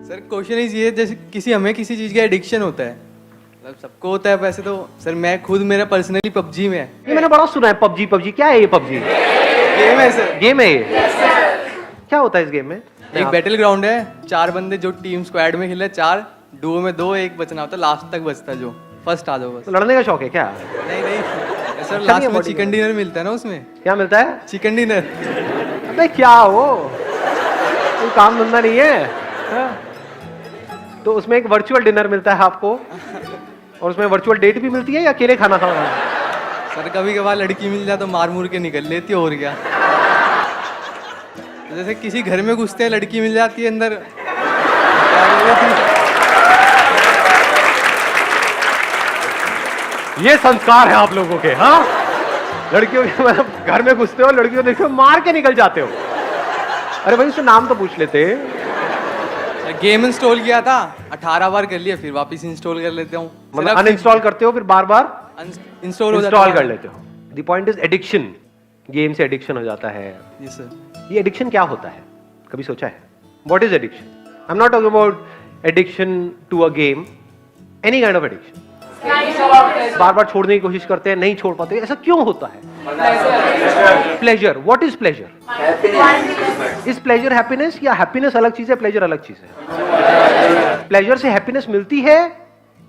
Sir question is ये, जैसे हमें किसी चीज़ का एडिक्शन होता है, मतलब सबको होता है वैसे तो। सर मैं खुद, मेरा पर्सनली पबजी में है। ये मैंने बड़ा सुना है पबजी। पबजी क्या है ये? पबजी गेम है सर। गेम है ये? क्या होता है इस गेम में? एक बैटल ग्राउंड है, 4 बंदे जो टीम स्क्वाड में खेले, 4 डुओ में 2, एक बचना होता है, लास्ट तक बचता है जो फर्स्ट आ जाओ बस। तो लड़ने का शौक है क्या? नहीं सर, अच्छा लास्ट नहीं है में body चिकन में। डिनर मिलता है ना उसमें। क्या मिलता है? Chicken dinner. अबे क्या हो, कोई काम धंधा नहीं है? हाँ? तो उसमें एक वर्चुअल डिनर मिलता है आपको, और उसमें वर्चुअल डेट भी मिलती है या अकेले खाना खाना? सर कभी कभार लड़की मिल जाए तो मार मुर के निकल लेती है, और क्या। तो जैसे किसी घर में घुसते हैं, लड़की मिल जाती है अंदर, क्या बोले थी? ये संस्कार है आप लोगों के। हाँ, लड़कियों के मतलब घर में घुसते हो, लड़कियों देखो मार के निकल जाते हो। अरे भाई उससे नाम तो पूछ लेते। गेम इंस्टॉल किया था, 18 बार कर लिया, फिर वापस इंस्टॉल कर लेता हूँ। मतलब अनइंस्टॉल करते हो फिर बार बार इंस्टॉल हो जाता है। कर लेते हो। The point is addiction. Game से एडिक्शन हो जाता है। जी सर। ये एडिक्शन क्या होता है, कभी सोचा है? What is addiction? I am not talking about addiction to a game, any kind of addiction. बार बार छोड़ने की कोशिश करते हैं, नहीं छोड़ पाते, ऐसा क्यों होता है? Pleasure. What is pleasure? Is pleasure happiness, या हैप्पीनेस अलग चीज है, प्लेजर अलग चीज है? प्लेजर से हैप्पीनेस मिलती है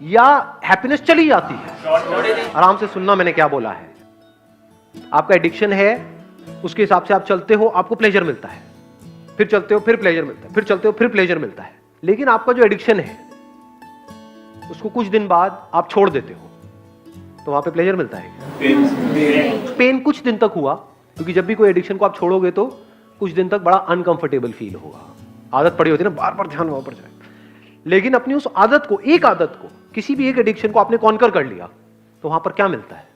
या हैप्पीनेस चली जाती है? आराम से सुनना मैंने क्या बोला है। आपका एडिक्शन है, उसके हिसाब से आप चलते हो, आपको प्लेजर मिलता है, फिर चलते हो फिर प्लेजर मिलता है, फिर चलते हो फिर प्लेजर मिलता है। लेकिन आपका जो एडिक्शन है उसको कुछ दिन बाद आप छोड़ देते हो, तो वहां पे प्लेजर मिलता है। पेन कुछ दिन तक हुआ, क्योंकि जब भी कोई एडिक्शन को आप छोड़ोगे तो कुछ दिन तक बड़ा अनकंफर्टेबल फील होगा। आदत पड़ी होती है ना, बार बार ध्यान वहां पर जाए। लेकिन अपनी उस आदत को, एक आदत को, किसी भी एक एडिक्शन को आपने कॉन्कर कर लिया, तो वहां पर क्या मिलता है?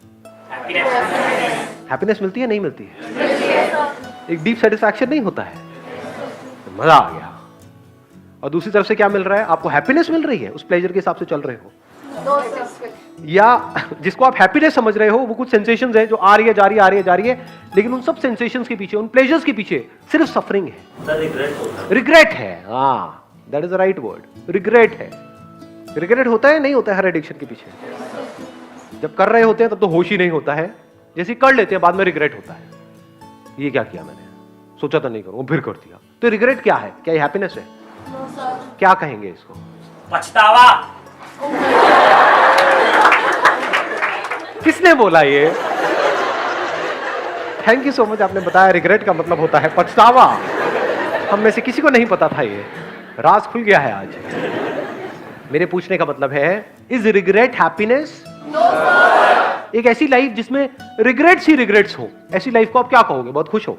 हैप्पीनेस मिलती है, नहीं मिलती है? एक डीप सेटिस्फैक्शन नहीं होता है? तो मजा आ गया। और दूसरी तरफ से क्या मिल रहा है? आपको हैप्पीनेस मिल रही है, उस प्लेजर के हिसाब से चल रहे हो। या जिसको आप हैप्पीनेस समझ रहे हो, वो कुछ सेंसेशंस है जो आ रही है, जा रही है, आ रही है, जा रही है, लेकिन उन सब सेंसेशंस के पीछे, उन प्लेजर्स के पीछे सिर्फ सफरिंग है, रिग्रेट है। हाँ, that is the right word, regret है। रिग्रेट होता है, नहीं होता है हर एडिक्शन के पीछे? जब कर रहे होते हैं तब तो होश ही नहीं होता है, जैसे कर लेते हैं बाद में रिग्रेट होता है, ये क्या किया मैंने, सोचा था नहीं करूं, फिर कर दिया। तो रिग्रेट क्या है? क्या ये हैप्पीनेस है? क्या कहेंगे इसको? पछतावा। किसने बोला ये? थैंक यू सो मच, आपने बताया रिग्रेट का मतलब होता है पछतावा। हम में से किसी को नहीं पता था, ये राज खुल गया है आज। मेरे पूछने का मतलब है, इज रिग्रेट हैप्पीनेस? एक ऐसी लाइफ जिसमें रिग्रेट्स ही रिग्रेट्स हो, ऐसी लाइफ को आप क्या कहोगे? बहुत खुश हो?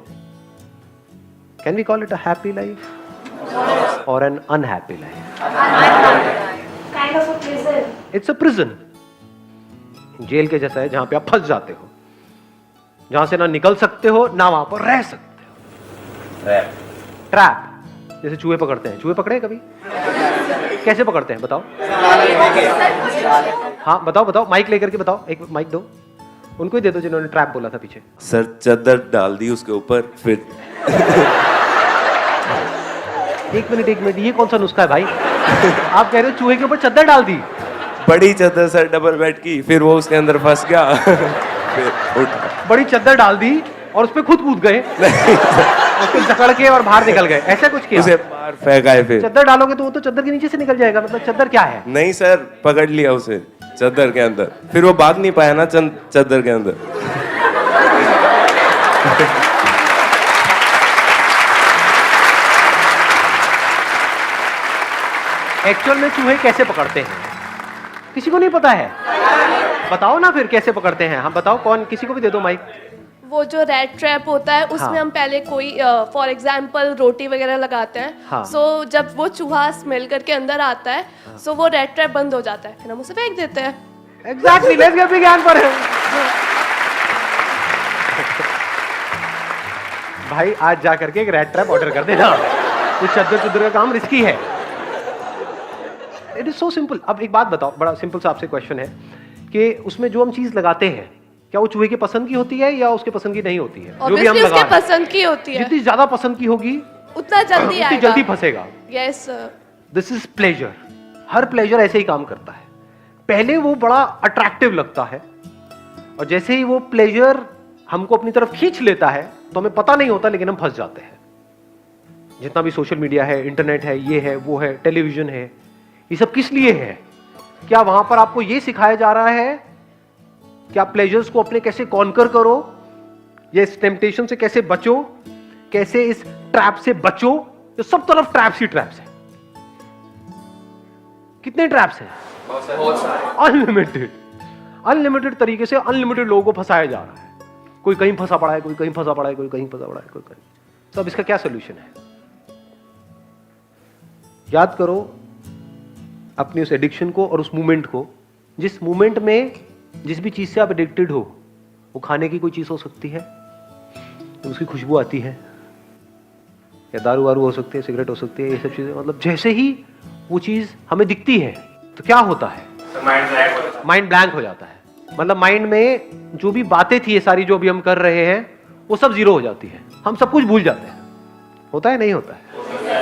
Can we call it a happy life और an unhappy life? Kind of a prison. It's a prison. Jail के जैसा है, जहां पे आप फंस जाते हो, जहां से ना निकल सकते हो ना वहां पर रह सकते हो। ट्रैप। जैसे चूहे पकड़ते हैं, चूहे पकड़े कभी? कैसे पकड़ते हैं बताओ? हाँ बताओ बताओ, माइक लेकर के बताओ, एक माइक दो उनको ही दे दो जिन्होंने ट्रैप बोला था पीछे। सर चादर डाल दी उसके ऊपर, फिर एक मिनट, ये कौन सा नुस्खा है भाई? आप कह रहे हो चूहे के ऊपर चादर डाल दी? बड़ी चादर सर, डबल बेड की, फिर वो उसके अंदर फंस गया। फिर उठ बड़ी चादर डाल दी और उस पे खुद कूद गए, उसको जकड़ के और बाहर निकल गए, ऐसा कुछ किया? उसे बाहर फेंका है। फिर चादर डालोगे तो वो तो चादर के नीचे से निकल जाएगा, मतलब चादर क्या है? नहीं सर, पकड़ लिया उसे चादर के अंदर, फिर वो भाग नहीं पाया ना चादर के अंदर। एक्चुअल में चूहे कैसे पकड़ते हैं किसी को नहीं पता है? बताओ ना फिर कैसे पकड़ते हैं। हम बताओ, कौन, किसी को भी दे दो माइक। वो जो रेड ट्रैप होता है उसमें हाँ। हम पहले कोई फॉर एग्जांपल रोटी वगैरह लगाते हैं। हाँ। सो जब वो चूहा स्मेल करके अंदर आता है, सो वो रेड ट्रैप बंद हो जाता है, फिर हम उसे फेंक देते हैं। एग्जैक्टली, लेट्स गेट बिग पर है। भाई आज जा करके एक रेड ट्रैप ऑर्डर कर देना, ये चद्दर का काम रिस्की है। It is so simple. अब एक बात बताओ, बड़ा सिंपल सा आपसे क्वेश्चन है कि उसमें जो हम चीज लगाते हैं, क्या वो चूहे की पसंद की होती है या उसके पसंद की नहीं होती है? जो भी हम Obviously लगा उसके रहे हैं, पसंद की होती है, जितनी ज्यादा पसंद की होगी उतना जल्दी उतनी आएगा। जल्दी फंसेगा। यस। This is pleasure. हर प्लेजर ऐसे ही काम करता है। पहले वो बड़ा अट्रैक्टिव लगता है और जैसे ही वो प्लेजर हमको अपनी तरफ खींच लेता है तो हमें पता नहीं होता, लेकिन हम फंस जाते हैं। जितना भी सोशल मीडिया है, इंटरनेट है, ये है, वो है, टेलीविजन है, ये सब किस लिए है? क्या वहां पर आपको ये सिखाया जा रहा है कि आप प्लेजर्स को अपने कैसे कॉन्कर करो, या इस टेम्पटेशन से कैसे बचो, कैसे इस ट्रैप से बचो? तो सब तरफ ट्रैप्स ही ट्रैप्स है। कितने ट्रैप्स हैं? अनलिमिटेड। अनलिमिटेड तरीके से अनलिमिटेड लोगों को फंसाया जा रहा है। कोई कहीं फंसा पड़ा है, कोई कहीं फंसा पड़ा है, कोई कहीं फंसा पड़ा है, कोई कहीं। तो अब इसका क्या सोल्यूशन है? याद करो अपनी उस एडिक्शन को और उस मूवमेंट को। जिस मूवमेंट में जिस भी चीज से आप एडिक्टेड हो, वो खाने की कोई चीज हो सकती है तो उसकी खुशबू आती है, या दारू वारू हो सकती है, सिगरेट हो सकती है, ये सब चीजें। मतलब जैसे ही वो चीज हमें दिखती है तो क्या होता है? माइंड ब्लैंक हो जाता है। मतलब माइंड में जो भी बातें थी, ये सारी जो भी हम कर रहे हैं, वो सब जीरो हो जाती है। हम सब कुछ भूल जाते हैं। होता है, नहीं होता है?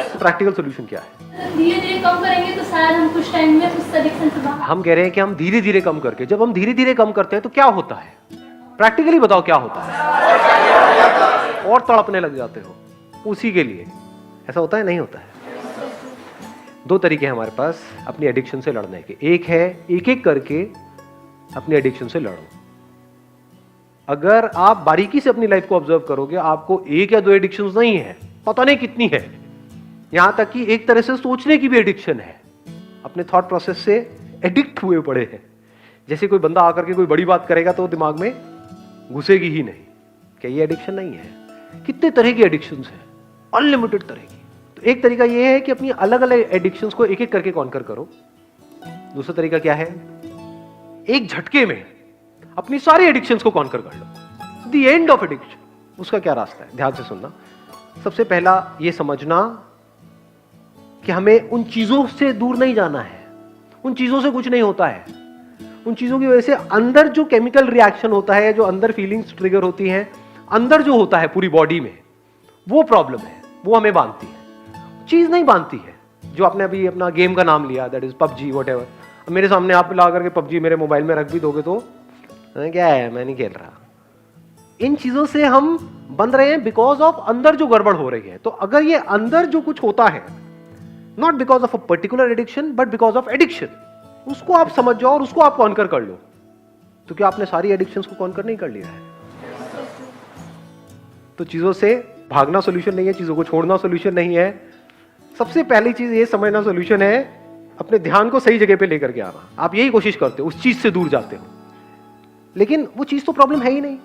तो प्रैक्टिकल सोल्यूशन क्या है? धीरे धीरे कम करेंगे तो शायद हम कुछ टाइम में उस एडिक्शन से बाहर। हम कह रहे हैं कि हम धीरे धीरे कम करके, जब हम धीरे धीरे कम करते हैं तो क्या होता है? प्रैक्टिकली बताओ क्या होता है? और तड़पने लग जाते हो उसी के लिए। ऐसा होता है, नहीं होता है? दो तरीके हैं हमारे पास अपनी एडिक्शन से लड़ने के। एक है एक एक करके अपनी एडिक्शन से लड़ो। अगर आप बारीकी से अपनी लाइफ को ऑब्जर्व करोगे, आपको एक या दो एडिक्शंस नहीं है, पता नहीं कितनी है। यहां तक कि एक तरह से सोचने की भी एडिक्शन है। अपने थॉट प्रोसेस से एडिक्ट हुए पड़े हैं। जैसे कोई बंदा आकर के कोई बड़ी बात करेगा तो दिमाग में घुसेगी ही नहीं। क्या ये एडिक्शन नहीं है? कितने तरह की एडिक्शंस हैं, अनलिमिटेड तरह की। तो एक तरीका ये है कि अपनी अलग अलग एडिक्शंस को एक एक करके कॉन्कर करो। दूसरा तरीका क्या है? एक झटके में अपनी सारी एडिक्शंस को कॉन्कर कर लो। The end of addiction. उसका क्या रास्ता है? ध्यान से सुनना। सबसे पहला ये समझना कि हमें उन चीजों से दूर नहीं जाना है। उन चीजों से कुछ नहीं होता है। उन चीजों की वजह से अंदर जो केमिकल रिएक्शन होता है, जो अंदर फीलिंग्स ट्रिगर होती हैं, अंदर जो होता है पूरी बॉडी में, वो प्रॉब्लम है। वो हमें बांधती है, चीज नहीं बांधती है। जो आपने अभी अपना गेम का नाम लिया, दैट इज पबजी, व्हाटएवर। अब मेरे सामने आप ला करके पबजी मेरे मोबाइल में रख भी दोगे तो क्या है, मैं नहीं खेल रहा। इन चीजों से हम बंध रहे हैं बिकॉज ऑफ अंदर जो गड़बड़ हो रही है। तो अगर ये अंदर जो कुछ होता है, not because of a particular addiction but because of addiction, उसको आप समझ जाओ और उसको आप कॉन्कर कर लो। तो क्या आपने सारी एडिक्शंस को कॉन्कर नहीं कर लिया है? तो चीजों से भागना सॉल्यूशन नहीं है, चीजों को छोड़ना सॉल्यूशन नहीं है। सबसे पहली चीज ये समझना सॉल्यूशन है, अपने ध्यान को सही जगह पे लेकर के आना। आप यही कोशिश करते हो, उस चीज से दूर जाते हो, लेकिन वो चीज तो प्रॉब्लम है ही नहीं।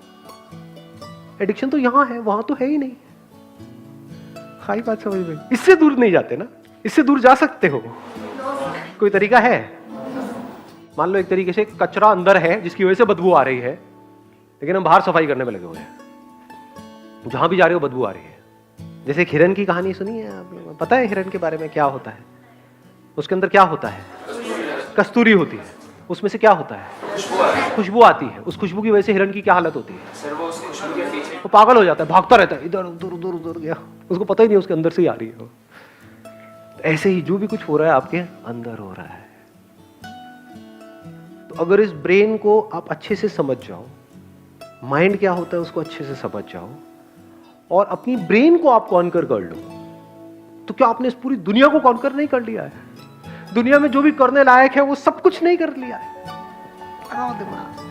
एडिक्शन तो यहां है, वहां तो है ही नहीं। खाई बात समझ में? इससे दूर नहीं जाते ना, इससे दूर जा सकते हो। कोई तरीका है? मान लो एक तरीके से कचरा अंदर है जिसकी वजह से बदबू आ रही है, लेकिन हम बाहर सफाई करने में लगे हुए हैं। जहां भी जा रहे हो बदबू आ रही है। जैसे एक हिरन की कहानी सुनी है आप लोगों को? पता है हिरन के बारे में क्या होता है? उसके अंदर क्या होता है? कस्तूरी होती है। उसमें से क्या होता है? खुशबू आती है। उस खुशबू की वजह से हिरन की क्या हालत होती है? वो पागल हो जाता है, भागता रहता है, इधर उधर उधर उधर गया, उसको पता ही नहीं उसके अंदर से ही आ रही है। ऐसे ही जो भी कुछ हो रहा है आपके अंदर हो रहा है। तो अगर इस ब्रेन को आप अच्छे से समझ जाओ, माइंड क्या होता है उसको अच्छे से समझ जाओ, और अपनी ब्रेन को आप कॉन्कर कर लो, तो क्या आपने इस पूरी दुनिया को कॉन्कर नहीं कर लिया है? दुनिया में जो भी करने लायक है वो सब कुछ नहीं कर लिया है। लगाओ दिमाग।